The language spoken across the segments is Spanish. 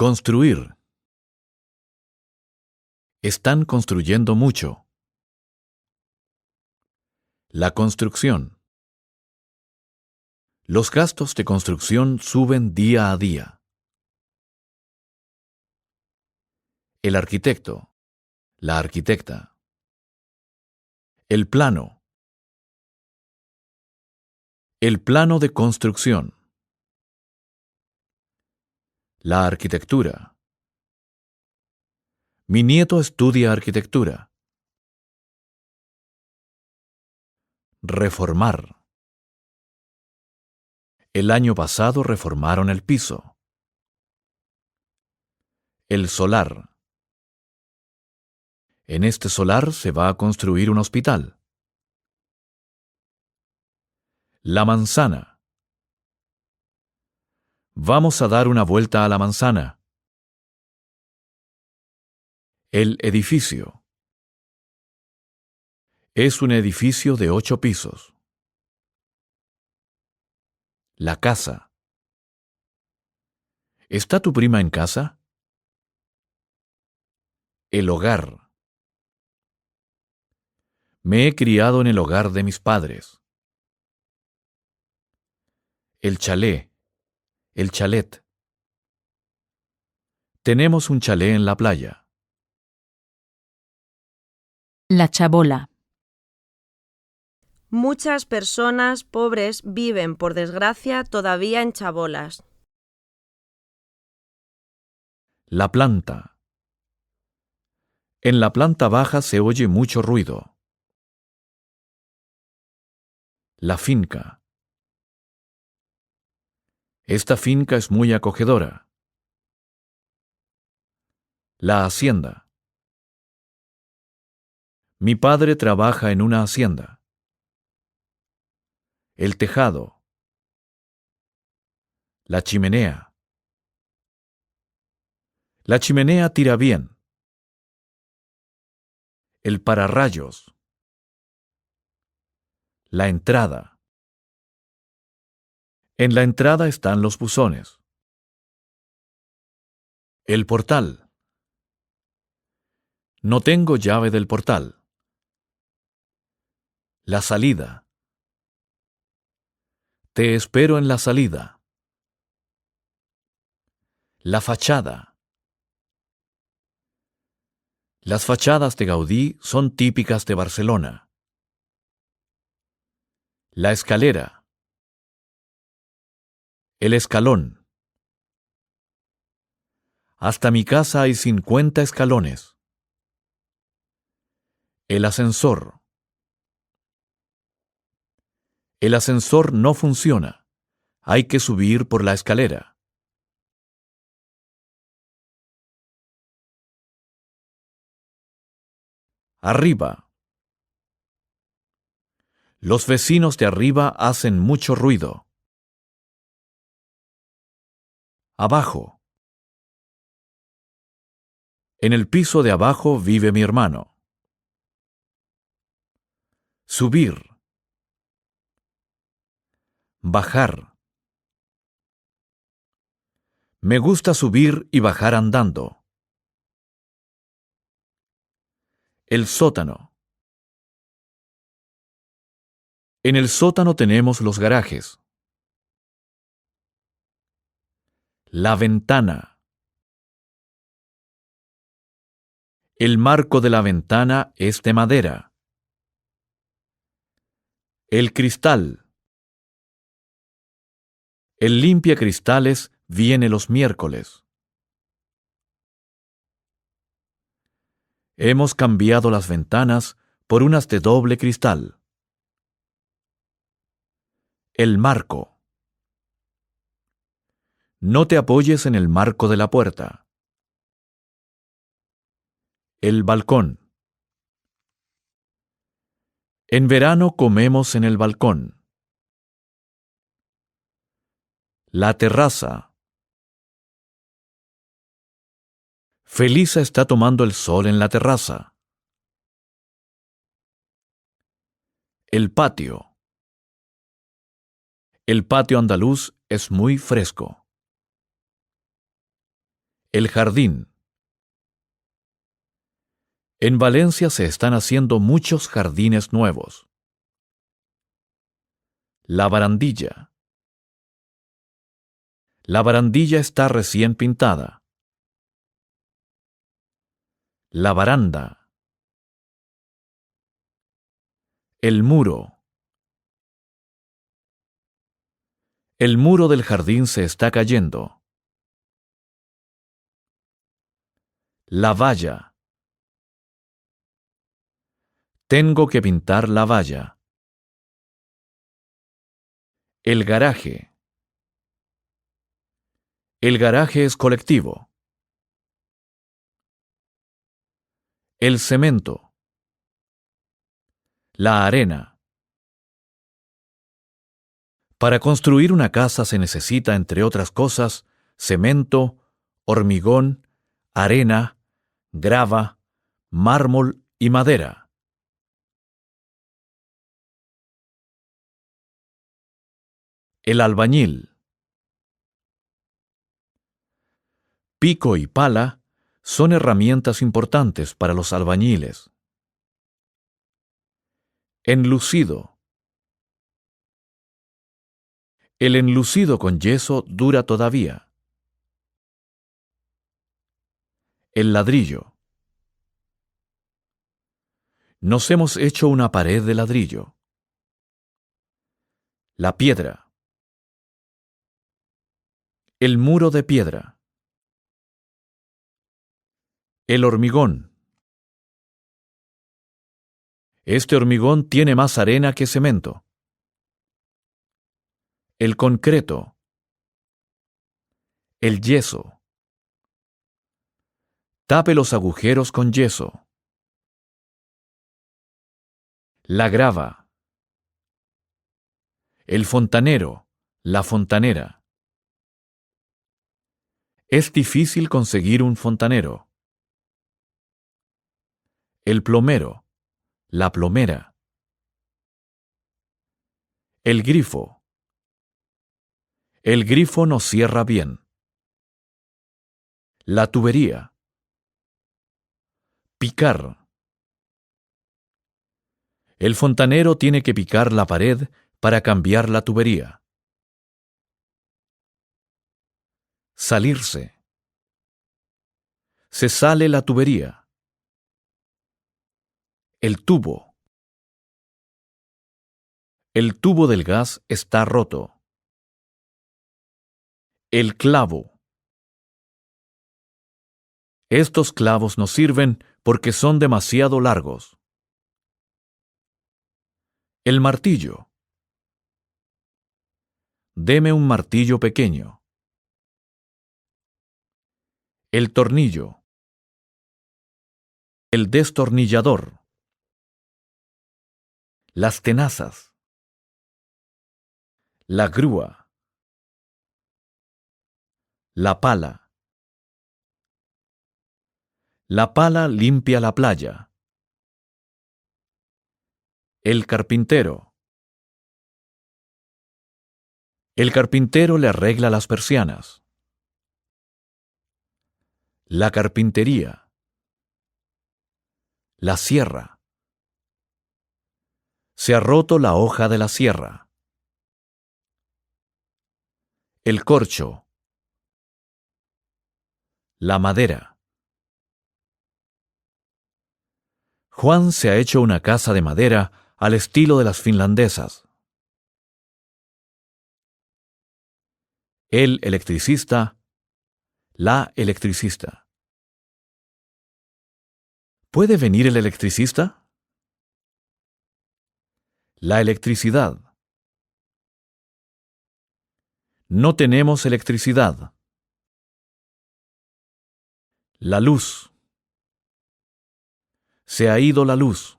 Construir. Están construyendo mucho. La construcción. Los gastos de construcción suben día a día. El arquitecto. La arquitecta. El plano. El plano de construcción. La arquitectura. Mi nieto estudia arquitectura. Reformar. El año pasado reformaron el piso. El solar. En este solar se va a construir un hospital. La manzana. Vamos a dar una vuelta a la manzana. El edificio. Es un edificio de 8 pisos. La casa. ¿Está tu prima en casa? El hogar. Me he criado en el hogar de mis padres. El chalet. El chalet. Tenemos un chalet en la playa. La chabola. Muchas personas pobres viven, por desgracia, todavía en chabolas. La planta. En la planta baja se oye mucho ruido. La finca. Esta finca es muy acogedora. La hacienda. Mi padre trabaja en una hacienda. El tejado. La chimenea. La chimenea tira bien. El pararrayos. La entrada. En la entrada están los buzones. El portal. No tengo llave del portal. La salida. Te espero en la salida. La fachada. Las fachadas de Gaudí son típicas de Barcelona. La escalera. El escalón. Hasta mi casa hay 50 escalones. El ascensor. El ascensor no funciona. Hay que subir por la escalera. Arriba. Los vecinos de arriba hacen mucho ruido. Abajo. En el piso de abajo vive mi hermano. Subir. Bajar. Me gusta subir y bajar andando. El sótano. En el sótano tenemos los garajes. La ventana. El marco de la ventana es de madera. El cristal. El limpiacristales viene los miércoles. Hemos cambiado las ventanas por unas de doble cristal. El marco. No te apoyes en el marco de la puerta. El balcón. En verano comemos en el balcón. La terraza. Felisa está tomando el sol en la terraza. El patio. El patio andaluz es muy fresco. El jardín. En Valencia se están haciendo muchos jardines nuevos. La barandilla. La barandilla está recién pintada. La baranda. El muro. El muro del jardín se está cayendo. La valla. Tengo que pintar la valla. El garaje. El garaje es colectivo. El cemento. La arena. Para construir una casa se necesita, entre otras cosas, cemento, hormigón, arena, grava, mármol y madera. El albañil. Pico y pala son herramientas importantes para los albañiles. Enlucido. El enlucido con yeso dura todavía. El ladrillo. Nos hemos hecho una pared de ladrillo. La piedra. El muro de piedra. El hormigón. Este hormigón tiene más arena que cemento. El concreto. El yeso. Tape los agujeros con yeso. La grava. El fontanero. La fontanera. Es difícil conseguir un fontanero. El plomero. La plomera. El grifo. El grifo no cierra bien. La tubería. Picar. El fontanero tiene que picar la pared para cambiar la tubería. Salirse. Se sale la tubería. El tubo. El tubo del gas está roto. El clavo. Estos clavos no sirven porque son demasiado largos. El martillo. Deme un martillo pequeño. El tornillo. El destornillador. Las tenazas. La grúa. La pala. La pala limpia la playa. El carpintero. El carpintero le arregla las persianas. La carpintería. La sierra. Se ha roto la hoja de la sierra. El corcho. La madera. Juan se ha hecho una casa de madera al estilo de las finlandesas. El electricista. La electricista. ¿Puede venir el electricista? La electricidad. No tenemos electricidad. La luz. Se ha ido la luz.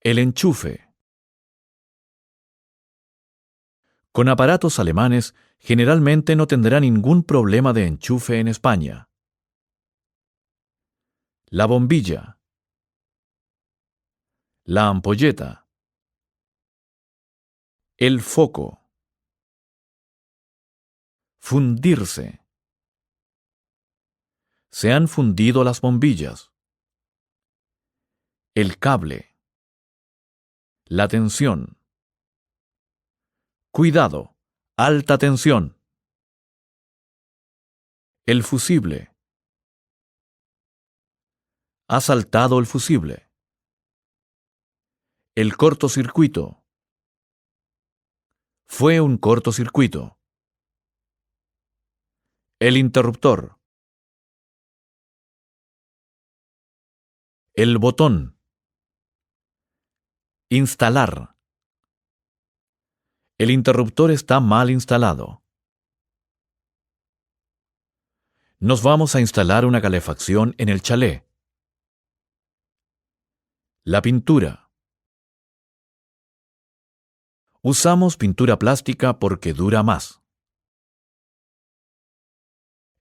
El enchufe. Con aparatos alemanes, generalmente no tendrá ningún problema de enchufe en España. La bombilla. La ampolleta. El foco. Fundirse. Se han fundido las bombillas. El cable. La tensión. Cuidado, alta tensión. El fusible. Ha saltado el fusible. El cortocircuito. Fue un cortocircuito. El interruptor. El botón. Instalar. El interruptor está mal instalado. Nos vamos a instalar una calefacción en el chalet. La pintura. Usamos pintura plástica porque dura más.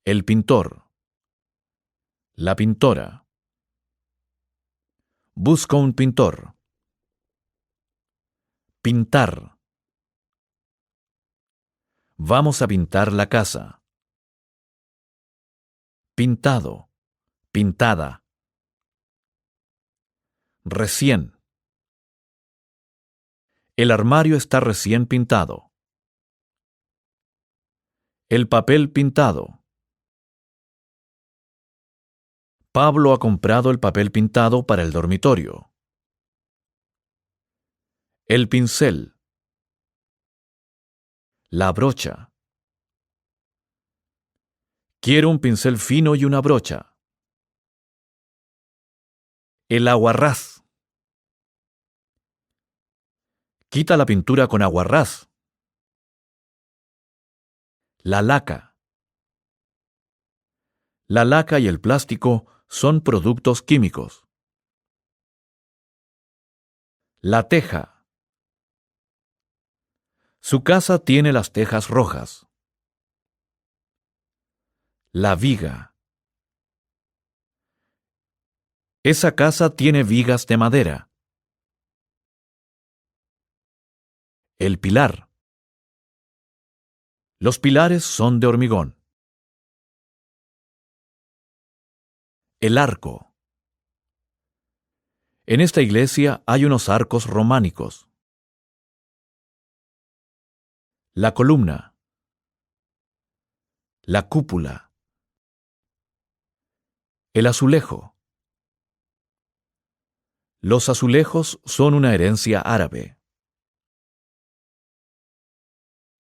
El pintor. La pintora. Busco un pintor. Pintar. Vamos a pintar la casa. Pintado. Pintada. Recién. El armario está recién pintado. El papel pintado. Pablo ha comprado el papel pintado para el dormitorio. El pincel. La brocha. Quiero un pincel fino y una brocha. El aguarrás. Quita la pintura con aguarrás. La laca. La laca y el plástico son productos químicos. La teja. Su casa tiene las tejas rojas. La viga. Esa casa tiene vigas de madera. El pilar. Los pilares son de hormigón. El arco. En esta iglesia hay unos arcos románicos. La columna. La cúpula. El azulejo. Los azulejos son una herencia árabe.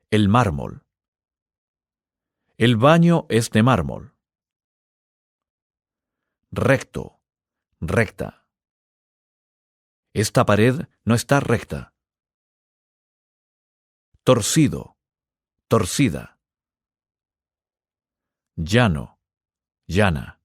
El mármol. El baño es de mármol. Recto. Recta. Esta pared no está recta. Torcido. Torcida. Llano. Llana.